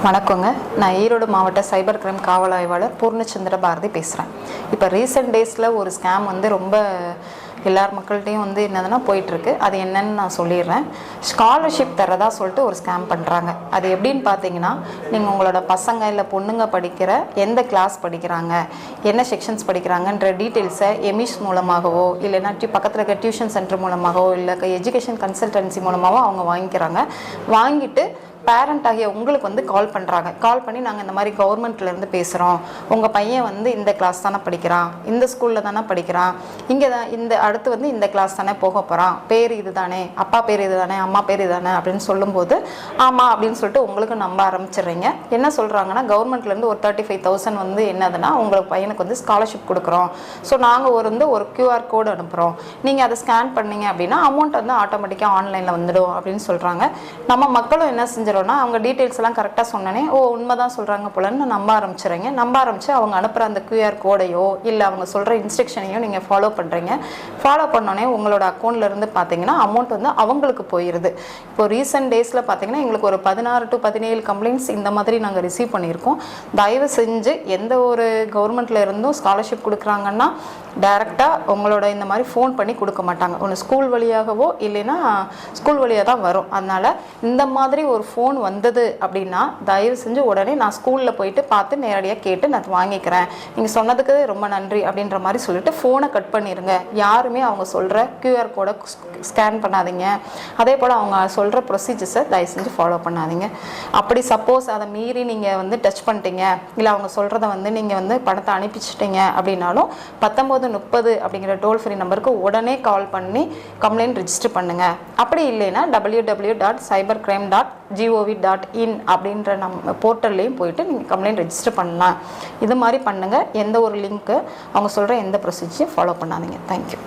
வணக்கங்க. நான் ஈரோடு மாவட்ட சைபர் கிரைம் காவல் ஆய்வாளர் பூர்ணச்சந்திர பாரதி பேசுகிறேன். இப்போ ரீசெண்ட் டேஸில் ஒரு ஸ்கேம் ரொம்ப எல்லார் மக்கள்கிட்டையும் என்னதுன்னா போயிட்டுருக்கு. அது என்னன்னு நான் சொல்லிடுறேன். ஸ்காலர்ஷிப் தரதா சொல்லிட்டு ஒரு ஸ்கேம் பண்ணுறாங்க. அது எப்படின்னு பார்த்தீங்கன்னா, நீங்கள் உங்களோட பசங்க இல்லை பொண்ணுங்க படிக்கிற எந்த கிளாஸ் படிக்கிறாங்க, என்ன செக்ஷன்ஸ் படிக்கிறாங்கன்ற டீட்டெயில்ஸை எமிஸ் மூலமாகவோ இல்லைன்னா பக்கத்தில் இருக்க டியூஷன் சென்டர் மூலமாகவோ இல்லை எஜுகேஷன் கன்சல்டன்சி மூலமாகவோ அவங்க வாங்கிக்கிறாங்க. வாங்கிட்டு பேரண்ட் ஆகிய உங்களுக்கு கால் பண்ணுறாங்க. கால் பண்ணி நாங்கள் இந்த மாதிரி கவர்மெண்ட்லேருந்து பேசுகிறோம், உங்கள் பையன் இந்த கிளாஸ் தானே படிக்கிறான், இந்த ஸ்கூலில் தானே படிக்கிறான், இங்கே தான் அடுத்து இந்த கிளாஸ் தானே போக போகிறான், பேர் இது தானே, அப்பா பேர் இது தானே, அம்மா பேர் இது தானே அப்படின்னு சொல்லும்போது ஆமாம் அப்படின்னு சொல்லிட்டு உங்களுக்கு நம்ப ஆரம்பிச்சிடுறீங்க. என்ன சொல்கிறாங்கன்னா, கவர்மெண்ட்லேருந்து ஒரு 35,000 என்னதுன்னா உங்களுக்கு பையனுக்கு ஸ்காலர்ஷிப் கொடுக்குறோம். ஸோ நாங்கள் ஒரு QR கோடு அனுப்புகிறோம், நீங்கள் அதை ஸ்கேன் பண்ணீங்க அப்படின்னா அமௌண்ட் ஆட்டோமேட்டிக்காக ஆன்லைனில் வந்துடும் அப்படின்னு சொல்கிறாங்க. நம்ம மக்களும் என்ன செஞ்சிடும், அவங்க டீட்டெயில்ஸ் எல்லாம் கரெக்டாக சொன்னனே, உண்மைதான் சொல்கிறாங்க போலன்னு நம்ப ஆரம்பிச்சுறீங்க. நம்ப ஆரம்பிச்சு அவங்க அனுப்புகிற அந்த QR கோடையோ இல்லை அவங்க சொல்கிற இன்ஸ்ட்ரக்ஷனையோ நீங்கள் ஃபாலோ பண்ணுறீங்க. ஃபாலோ பண்ணோன்னே உங்களோட அக்கௌண்ட்லேருந்து பார்த்தீங்கன்னா அமௌண்ட் அவங்களுக்கு போயிடுது. இப்போ ரீசெண்ட் டேஸில் பார்த்தீங்கன்னா எங்களுக்கு ஒரு 16 to 17 கம்ப்ளைண்ட்ஸ் இந்த மாதிரி நாங்கள் ரிசீவ் பண்ணியிருக்கோம். தயவு செஞ்சு எந்த ஒரு கவர்மெண்ட்டில் இருந்தும் ஸ்காலர்ஷிப் கொடுக்குறாங்கன்னா டைரெக்டாக உங்களோட இந்த மாதிரி ஃபோன் பண்ணி கொடுக்க மாட்டாங்க. ஒன்று ஸ்கூல் வழியாகவோ இல்லைன்னா ஸ்கூல் வழியாக தான் வரும். அதனால் இந்த மாதிரி ஒரு ஃபோன் வந்தது அப்படின்னா தயவு செஞ்சு உடனே நான் ஸ்கூலில் போயிட்டு பார்த்து நேரடியாக கேட்டு நான் வாங்கிக்கிறேன், நீங்கள் சொன்னதுக்கு ரொம்ப நன்றி அப்படின்ற மாதிரி சொல்லிட்டு ஃபோனை கட் பண்ணிடுங்க. யாருமே அவங்க சொல்கிற QR கோடை ஸ்கேன் பண்ணாதீங்க. அதே போல் அவங்க சொல்கிற ப்ரொசீஜர்ஸை தயவு செஞ்சு ஃபாலோ பண்ணாதீங்க. அப்படி சப்போஸ் அதை மீறி நீங்கள் டச் பண்ணிட்டீங்க இல்லை அவங்க சொல்கிறத நீங்கள் பணத்தை அனுப்பிச்சிட்டிங்க அப்படின்னாலும் 1930 அப்படிங்கிற டோல் ஃப்ரீ நம்பருக்கு உடனே கால் பண்ணி கம்ப்ளைண்ட் ரிஜிஸ்டர் பண்ணுங்கள். அப்படி இல்லைன்னா www.cybercrime.gov.in அப்படின்ற போர்ட்டல்லையும் போயிட்டு நீங்கள் கம்ப்ளைண்ட் ரெஜிஸ்டர் பண்ணலாம். இது மாதிரி பண்ணுங்கள். எந்த ஒரு லிங்க்கு அவங்க சொல்கிற எந்த ப்ரொசீஜரையும் ஃபாலோ பண்ணாதீங்க. தேங்க்யூ.